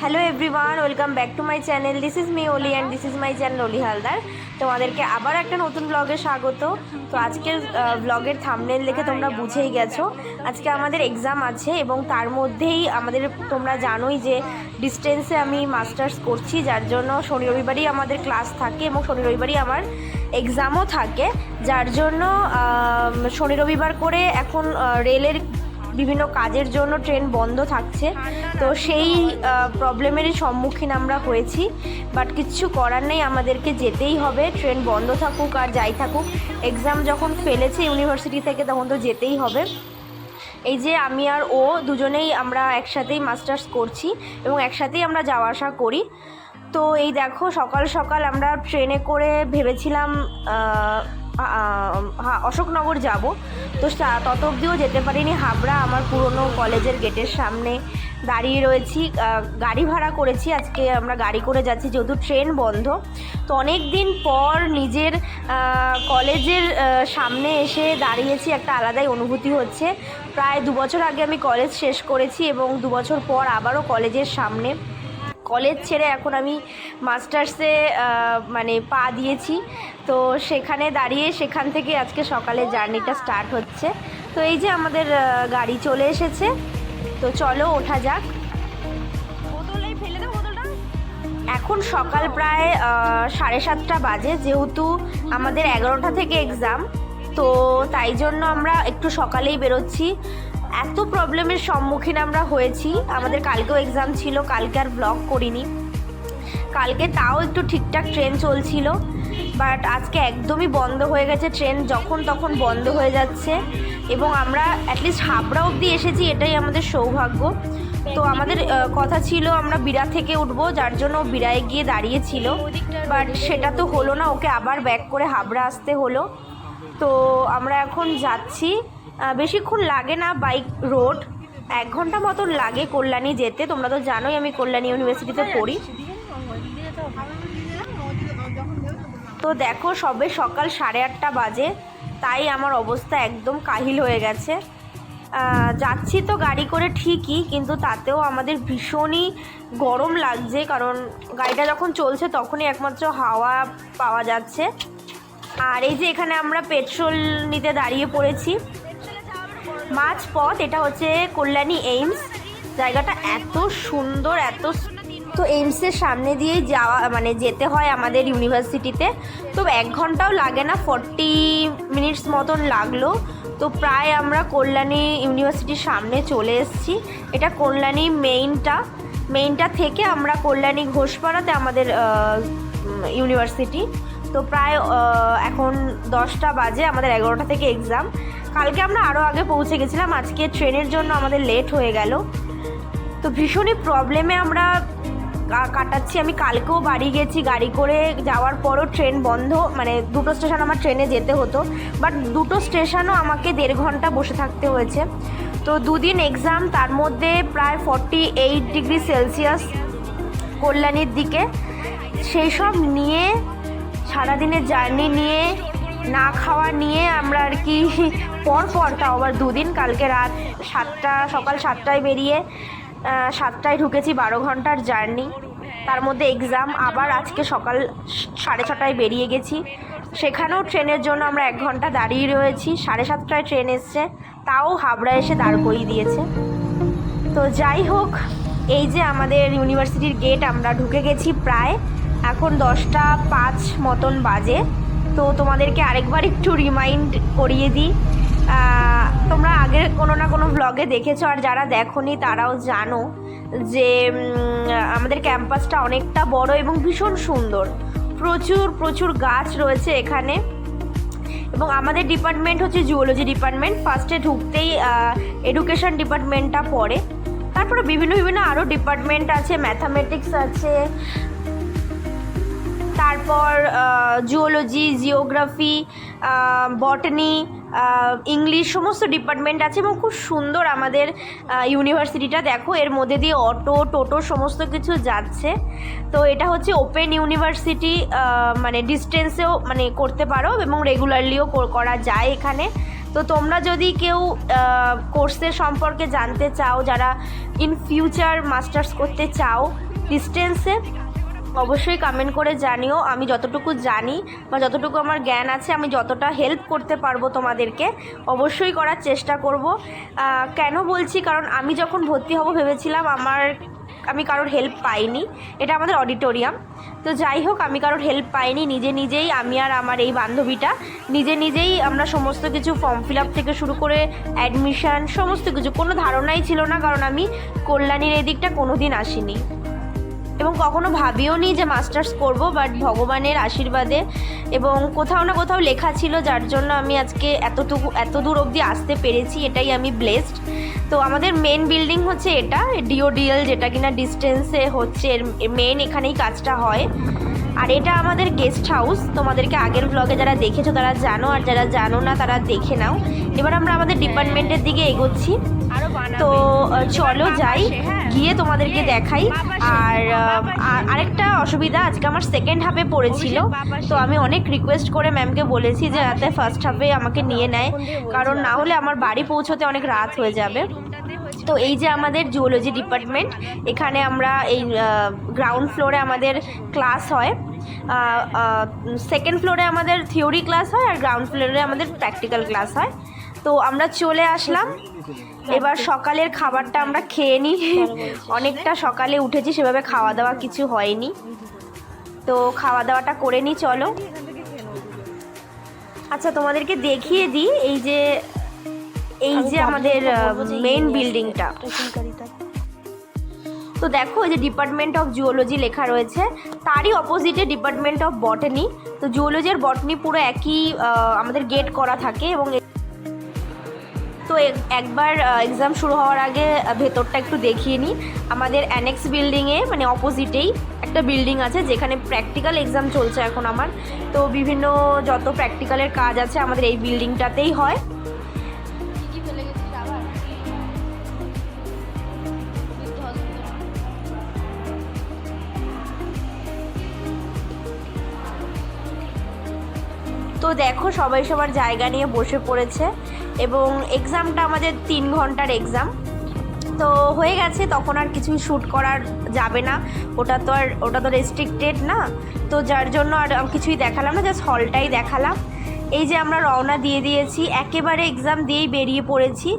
Hello everyone, welcome back to my channel. This is me Oli and this is my channel Oli Haldar. তোমাদেরকে আবার একটা নতুন ব্লগে স্বাগত। তো আজকের ব্লগের থাম্বনেল দেখে তোমরা বুঝেই গেছো আজকে আমাদের এক্সাম আছে, এবং তার মধ্যেই আমাদের তোমরা জানোই যে ডিস্টেন্সে আমি মাস্টার্স করছি, যার জন্য শনি রবিবারই আমাদের ক্লাস থাকে এবং শনি রবিবারই আমার এক্সামও থাকে, যার জন্য শনি রবিবার করে এখন রেলের বিভিন্ন কাজের জন্য ট্রেন বন্ধ থাকছে। তো সেই প্রবলেমেরই সম্মুখীন আমরা হয়েছি, বাট কিচ্ছু করার নেই, আমাদেরকে যেতেই হবে। ট্রেন বন্ধ থাকুক আর যাই থাকুক, এক্সাম যখন ফেলেছে ইউনিভার্সিটি থেকে তখন তো যেতেই হবে। এই যে আমি আর ও দুজনেই আমরা একসাথেই মাস্টার্স করছি এবং একসাথেই আমরা যাওয়া আসা করি। তো এই দেখো, সকাল সকাল আমরা ট্রেনে করে ভেবেছিলাম অশোকনগর যাব, তো তত অবধিও যেতে পারিনি। হাবড়া আমার পুরনো কলেজের গেটের সামনে দাঁড়িয়ে রয়েছি, গাড়ি ভাড়া করেছি। আজকে আমরা গাড়ি করে যাচ্ছি যেহেতু ট্রেন বন্ধ। তো অনেক দিন পর নিজের কলেজের সামনে এসে দাঁড়িয়েছি, একটা আলাদাই অনুভূতি হচ্ছে। প্রায় 2 বছর আগে আমি কলেজ শেষ করেছি এবং 2 বছর পর আবারও কলেজের সামনে, কলেজ ছেড়ে এখন আমি মাস্টার্সে মানে পা দিয়েছি। তো সেখানে দাঁড়িয়ে সেখান থেকে আজকে সকালে জার্নিটা স্টার্ট হচ্ছে। তো এই যে আমাদের গাড়ি চলে এসেছে, তো চলো ওঠা যাক। এখন সকাল প্রায় 7:30 বাজে, যেহেতু আমাদের 11টা থেকে এক্সাম, তো তাই জন্য আমরা একটু সকালেই বেরোচ্ছি। এত প্রবলেমের সম্মুখীন আমরা হয়েছি, আমাদের কালকেও এক্সাম ছিল, কালকে আর ব্লগ করিনি। কালকে তাও একটু ঠিকঠাক ট্রেন চলছিল, বাট আজকে একদমই বন্ধ হয়ে গেছে, ট্রেন যখন তখন বন্ধ হয়ে যাচ্ছে। এবং আমরা অ্যাটলিস্ট হাবড়া অবধি এসেছি, এটাই আমাদের সৌভাগ্য। তো আমাদের কথা ছিল আমরা বিড়া থেকে উঠবো, যার জন্য বিড়ায় গিয়ে দাঁড়িয়েছিল, বাট সেটা তো হলো না, ওকে আবার ব্যাক করে হাবড়া আসতে হলো। তো আমরা এখন যাচ্ছি, বেশিক্ষণ লাগে না, বাইক রোড 1 ঘন্টা মতন লাগে কল্যাণী যেতে। তোমরা তো জানোই আমি কল্যাণী ইউনিভার্সিটিতে পড়ি। তো দেখো, সবে সকাল 8:30 বাজে, তাই আমার অবস্থা একদম কাহিল হয়ে গেছে। যাচ্ছি তো গাড়ি করে ঠিকই, কিন্তু তাতেও আমাদের ভীষণই গরম লাগছে, কারণ গাড়িটা যখন চলছে তখনই একমাত্র হাওয়া পাওয়া যাচ্ছে। আর এই যে এখানে আমরা পেট্রোল নিতে দাঁড়িয়ে পড়েছি। মাঝপথ, এটা হচ্ছে কল্যাণী এইমস। জায়গাটা এত সুন্দর, তো এইমসের সামনে দিয়েই যাওয়া মানে যেতে হয় আমাদের ইউনিভার্সিটিতে। তো 1 ঘন্টাও লাগে না, 40 মিনিটস মতন লাগলো। তো প্রায় আমরা কল্যাণী ইউনিভার্সিটির সামনে চলে এসেছি। এটা কল্যাণী মেইনটা থেকে আমরা কল্যাণী ঘোষপাড়াতে আমাদের ইউনিভার্সিটি। তো প্রায় এখন 10টা বাজে, আমাদের 11টা থেকে এক্সাম। কালকে আমরা আরও আগে পৌঁছে গেছিলাম, আজকে ট্রেনের জন্য আমাদের লেট হয়ে গেল। তো ভীষণই প্রবলেমে আমরা কাটাচ্ছি। আমি কালকেও বাড়ি গেছি গাড়ি করে, যাওয়ার পরও ট্রেন বন্ধ, মানে 2টো স্টেশন আমার ট্রেনে যেতে হতো, বাট 2টো স্টেশনও আমাকে 1.5 ঘন্টা বসে থাকতে হয়েছে। তো 2 দিন এক্সাম, তার মধ্যে প্রায় 48 ডিগ্রি সেলসিয়াস কল্যাণীর দিকে। সেই সব নিয়ে, সারাদিনের জার্নি নিয়ে, না খাওয়া নিয়ে আমরা আর কি পর তাও আবার 2 দিন, কালকে রাত 7টা, সকাল 7টায় বেরিয়ে 7টায় ঢুকেছি, 12 ঘন্টার জার্নি, তার মধ্যে এক্সাম। আবার আজকে সকাল 6:30টায় বেরিয়ে গেছি, সেখানেও ট্রেনের জন্য আমরা 1 ঘন্টা দাঁড়িয়ে রয়েছি। 7:30টায় ট্রেন এসছে, তাও হাবড়া এসে দাঁড় করিয়ে দিয়েছে। তো যাই হোক, এই যে আমাদের ইউনিভার্সিটির গেট, আমরা ঢুকে গেছি প্রায়। এখন 10:05 মতন বাজে। তো তোমাদেরকে আরেকবার একটু রিমাইন্ড করিয়ে দিই, তোমরা আগের কোনো না কোনো ব্লগে দেখেছো, আর যারা দেখোনি তারাও জানো যে আমাদের ক্যাম্পাসটা অনেকটা বড় এবং ভীষণ সুন্দর, প্রচুর গাছ রয়েছে এখানে। এবং আমাদের ডিপার্টমেন্ট হচ্ছে জুওলজি ডিপার্টমেন্ট। ফার্স্টে ঢুকতেই এডুকেশন ডিপার্টমেন্টটা পড়ে, তারপরে বিভিন্ন আরও ডিপার্টমেন্ট আছে, ম্যাথামেটিক্স আছে, তারপর জুওলজি, জিওগ্রাফি, বটানি, ইংলিশ, সমস্ত ডিপার্টমেন্ট আছে এবং খুব সুন্দর আমাদের ইউনিভার্সিটিটা। দেখো, এর মধ্যে দিয়ে অটো, টোটো সমস্ত কিছু যাচ্ছে। তো এটা হচ্ছে ওপেন ইউনিভার্সিটি, মানে ডিস্টেন্সেও মানে করতে পারো এবং রেগুলারলিও করা যায় এখানে। তো তোমরা যদি কেউ কোর্সের সম্পর্কে জানতে চাও, যারা ইন ফিউচার মাস্টার্স করতে চাও, ডিস্টেন্সে অবশ্যই কমেন্ট করে জানিও। আমি যতটুকু জানি বা যতটুকু আমার জ্ঞান আছে, আমি যতটা হেল্প করতে পারবো তোমাদেরকে অবশ্যই করার চেষ্টা করব। কেন বলছি, কারণ আমি যখন ভর্তি হব ভেবেছিলাম আমি কারোর হেল্প পাইনি। এটা আমাদের অডিটোরিয়াম, তো যাই হোক আমি কারোর হেল্প পাইনি। নিজেই আমি আর আমার এই বান্ধবীটা নিজেই আমরা সমস্ত কিছু ফর্ম ফিল আপ থেকে শুরু করে অ্যাডমিশান সমস্ত কিছু, কোনো ধারণাই ছিল না, কারণ আমি কল্যাণীর এই দিকটা কোনো দিন আসিনি এবং কখনো ভাবিও নি যে মাস্টার্স করব। বাট ভগবানের আশীর্বাদে এবং কোথাও না কোথাও লেখা ছিল, যার জন্য আমি আজকে এত দূর অবধি আসতে পেরেছি, এটাই আমি ব্লেসড। তো আমাদের মেন বিল্ডিং হচ্ছে এটা ডিওডিএল, যেটা কিনা ডিস্টেন্সে হচ্ছে, মেন এখানেই কাজটা হয়। আর এটা আমাদের গেস্ট হাউস। তোমাদেরকে আগের ব্লগে যারা দেখেছো তারা জানো, আর যারা জানো না তারা দেখে নাও। এবার আমরা আমাদের ডিপার্টমেন্টের দিকে এগোচ্ছি, তো চলো যাই, গিয়ে তোমাদেরকে দেখাই। আর আরেকটা অসুবিধা, আজকে আমার সেকেন্ড হাফে পড়েছিল, তো আমি অনেক রিকোয়েস্ট করে ম্যামকে বলেছি যে যাতে ফার্স্ট হাফে আমাকে নিয়ে নেয়, কারণ না হলে আমার বাড়ি পৌঁছতে অনেক রাত হয়ে যাবে। তো এই যে আমাদের জুওলজি ডিপার্টমেন্ট, এখানে আমরা এই গ্রাউন্ড ফ্লোরে আমাদের ক্লাস হয়, সেকেন্ড ফ্লোরে আমাদের থিওরি ক্লাস হয়, আর গ্রাউন্ড ফ্লোরে আমাদের প্র্যাকটিক্যাল ক্লাস হয়। তো আমরা চলে আসলাম, এবার সকালের খাবারটা আমরা খেয়ে নিই। অনেকটা সকালে উঠেছি, সেভাবে খাওয়া দাওয়া কিছু হয়নি, তো খাওয়া দাওয়াটা করে নিই চলো। আচ্ছা তোমাদেরকে দেখিয়ে দিই এই যে আমাদের মেইন বিল্ডিংটা। তো দেখো এই যে ডিপার্টমেন্ট অফ জুওলজি লেখা রয়েছে, তারই অপোজিটে ডিপার্টমেন্ট অফ বটানি। তো জুওলজি আর বটানি পুরো একই আমাদের গেট করা থাকে। এবং তো একবার এক্সাম শুরু হওয়ার আগে ভেতরটা একটু দেখিয়ে নিই। আমাদের অ্যানেক্স বিল্ডিংয়ে মানে অপোজিটেই একটা বিল্ডিং আছে, যেখানে প্র্যাকটিক্যাল এক্সাম চলছে এখন আমার। তো বিভিন্ন যত প্র্যাকটিক্যালের কাজ আছে আমাদের এই বিল্ডিংটাতেই হয়। তো দেখো সবাই সবার জায়গা নিয়ে বসে পড়েছে, এবং এক্সামটা আমাদের 3 ঘন্টার এক্সাম। তো হয়ে গেছে, তখন আর কিছুই শ্যুট করার যাবে না, ওটা তো রেস্ট্রিক্টেড না, তো যার জন্য আর কিছুই দেখালাম না, জাস্ট হলটাই দেখালাম। এই যে আমরা রওনা দিয়ে দিয়েছি, একেবারে এক্সাম দিয়েই বেরিয়ে পড়েছি।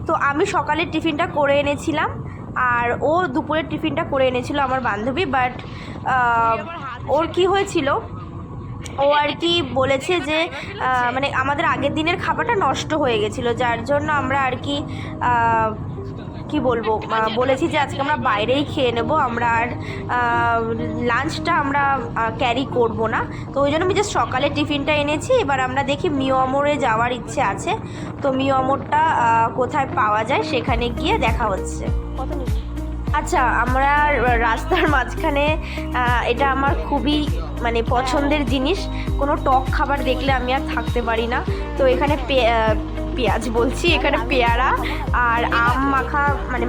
তো আমি সকালের টিফিনটা করে এনেছিলাম, আর ও দুপুরের টিফিনটা করে এনেছিল আমার বান্ধবী। বাট ওর কি হয়েছিল, ও আর কি বলেছে যে মানে আমাদের আগের দিনের খাবারটা নষ্ট হয়ে গেছিলো, যার জন্য আমরা আর কি বলবো বলেছি যে আজকে আমরা বাইরেই খেয়ে নেব, আমরা আর লাঞ্চটা আমরা ক্যারি করব না। তো ওই জন্য আমি জাস্ট সকালে টিফিনটা এনেছি। এবার আমরা দেখি মিয়ামরে যাওয়ার ইচ্ছে আছে, তো মিয়ামরটা কোথায় পাওয়া যায় সেখানে গিয়ে দেখা হচ্ছে। আচ্ছা, আমরা রাস্তার মাঝখানে, এটা আমার খুবই মানে পছন্দের জিনিস, কোনো টক খাবার দেখলে আমি আর থাকতে পারি না। তো এখানে পেঁয়াজ বলছি, এখানে পেয়ারা আর আম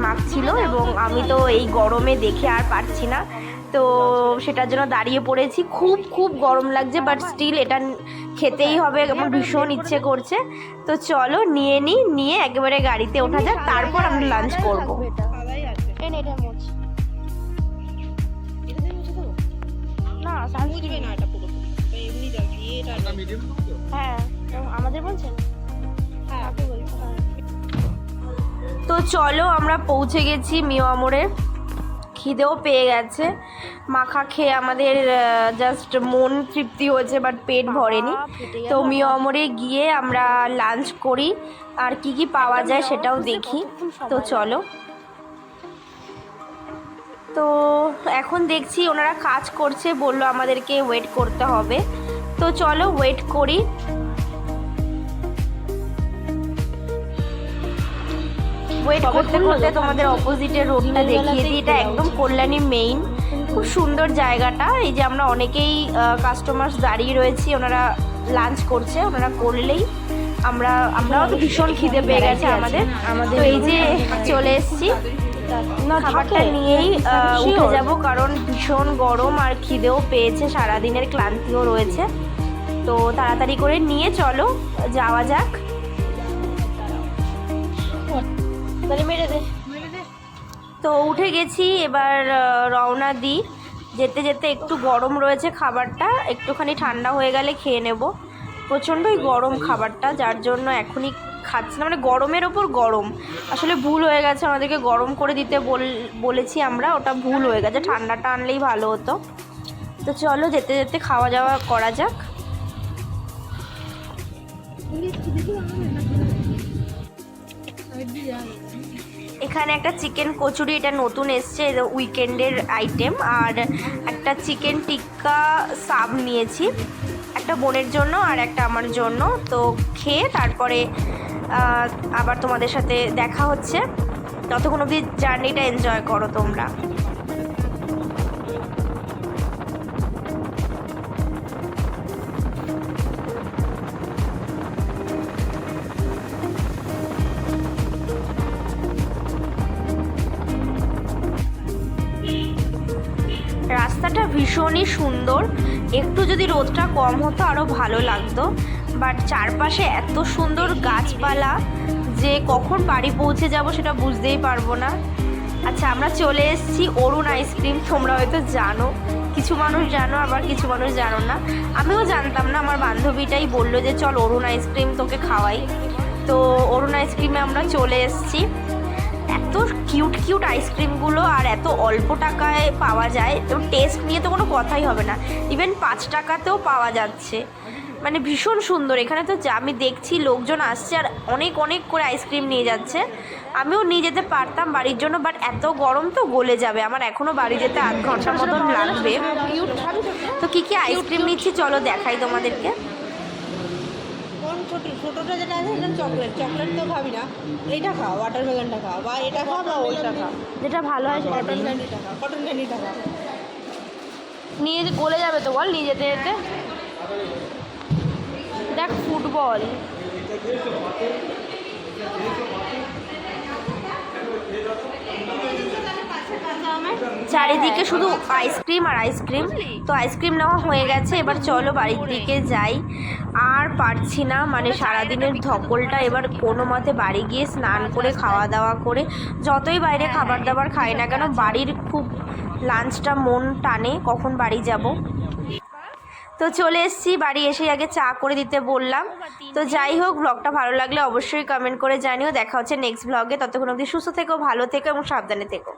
মাখছিল, এবং আমি তো এই গরমে দেখে আর পারছি না, তো সেটার জন্য দাঁড়িয়ে পড়েছি। খুব গরম লাগছে, বাট স্টিল এটা খেতেই হবে, আমার ভীষণ ইচ্ছে করছে। তো চলো নিয়ে একেবারে গাড়িতে ওঠা যাক, তারপর আমরা লাঞ্চ করবো। তো চলো আমরা পৌঁছে গেছি মিয়ামরে, খিদেও পেয়ে গেছে, মাখা খেয়ে আমাদের জাস্ট মন তৃপ্তি হয়েছে, বাট পেট ভরেনি। তো মিয়ামরে গিয়ে আমরা লাঞ্চ করি, আর কি পাওয়া যায় সেটাও দেখি। তো চলো। তো এখন দেখছি ওনারা কাজ করছে, বললো আমাদেরকে ওয়েট করতে হবে, তো চলো ওয়েট করি। ওয়েট করতে করতে তোমাদের অপোজিটের রোডটা দেখিয়ে দিই, এটা একদম কল্যাণী মেইন, খুব সুন্দর জায়গাটা। এই যে আমরা অনেকেই কাস্টমার্স দাঁড়িয়ে রয়েছি, ওনারা লাঞ্চ করছে, ওনারা করলেই আমরাও তো ভীষণ খিদে পেয়ে গেছে আমাদের। তো এই যে চলে এসেছি, খাবারটা নিয়েই উঠে যাব, কারণ ভীষণ গরম আর খিদেও পেয়েছে, সারাদিনের ক্লান্তিও রয়েছে। তো তাড়াতাড়ি করে নিয়ে চলো যাওয়া যাক। তো উঠে গেছি, এবার রওনা দিই। যেতে যেতে একটু গরম রয়েছে খাবারটা, একটুখানি ঠান্ডা হয়ে গেলে খেয়ে নেব। প্রচণ্ডই গরম খাবারটা, যার জন্য এখনই খাচ্ছি না, মানে গরমের ওপর গরম। আসলে ভুল হয়ে গেছে, আমাদেরকে গরম করে দিতে বলেছি আমরা, ওটা ভুল হয়ে গেছে, ঠান্ডাটা আনলেই ভালো হতো। তো চলো যেতে যেতে খাওয়া দাওয়া করা যাক। এখানে একটা চিকেন কচুরি, এটা নতুন এসছে, উইকেন্ডের আইটেম। আর একটা চিকেন টিক্কা সাব নিয়েছি, একটা বোনের জন্য আর একটা আমার জন্য। তো খেয়ে তারপরে আবার তোমাদের সাথে দেখা হচ্ছে। ততক্ষণ অবধি জার্নিটা এনজয় করো তোমরা। রাস্তাটা ভীষণই সুন্দর, একটু যদি রোদটা কম হতো আরও ভালো লাগতো, বাট চারপাশে এত সুন্দর গাছপালা যে কখন বাড়ি পৌঁছে যাব সেটা বুঝতেই পারবো না। আচ্ছা, আমরা চলে এসেছি অরুণ আইসক্রিম। তোমরা হয়তো জানো, কিছু মানুষ জানো, আবার কিছু মানুষ জানো না। আমিও জানতাম না, আমার বান্ধবীটাই বললো যে চল অরুণ আইসক্রিম তোকে খাওয়াই। তো অরুণ আইসক্রিমে আমরা চলে এসেছি। এত কিউট কিউট আইসক্রিমগুলো আর এত অল্প টাকায় পাওয়া যায়, তো টেস্ট নিয়ে তো কোনো কথাই হবে না। ইভেন 5 টাকাতেও পাওয়া যাচ্ছে, মানে ভীষণ সুন্দর। এখানে তো আমি দেখছি লোকজন আসছে আর অনেক অনেক করে আইসক্রিম নিয়ে যাচ্ছে। আমিও নিয়ে যেতে পারতাম বাড়ির জন্য, বাট এত গরম তো গলে যাবে, আমার এখনও বাড়ি যেতে 8 ঘন্টার মতন লাগবে। তো কী কী আইসক্রিম নিচ্ছি চলো দেখাই তোমাদেরকে। ছোটোটা যেটা আছে সেটা চকলেট তো খাবি না, এইটা খাও, ওয়াটারমেলনটা খাও, বা এটা খাও বা ওইটা খাও, যেটা ভালো হয় সেটা কটন ক্যান্ডিটা খাও, কটন ক্যান্ডিটা খাও। নিয়ে গলে যাবে তো বল নিয়ে যেতে যেতে। দেখ ফুটবল, চারিদিকে শুধু আইসক্রিম আর আইসক্রিম। তো আইসক্রিম নেওয়া হয়ে গেছে, এবার চলো বাড়ির দিকে যাই। আর পারছি না, মানে সারাদিনের ধকলটা, এবার কোনো মতে বাড়ি গিয়ে স্নান করে খাওয়া দাওয়া করে, যতই বাইরে খাবার দাবার খাই না কেন বাড়ির খুব লাঞ্চটা মন টানে, কখন বাড়ি যাব। তো চলে এসেছি, বাড়ি এসে আগে চা করে দিতে বললাম। তো যাই হোক, ব্লগটা ভালো লাগলে অবশ্যই কমেন্ট করে জানিও। দেখা হচ্ছে নেক্সট ব্লগে, ততক্ষণ অবধি সুস্থ থেকো, ভালো থেকো এবং সাবধানে থেকো।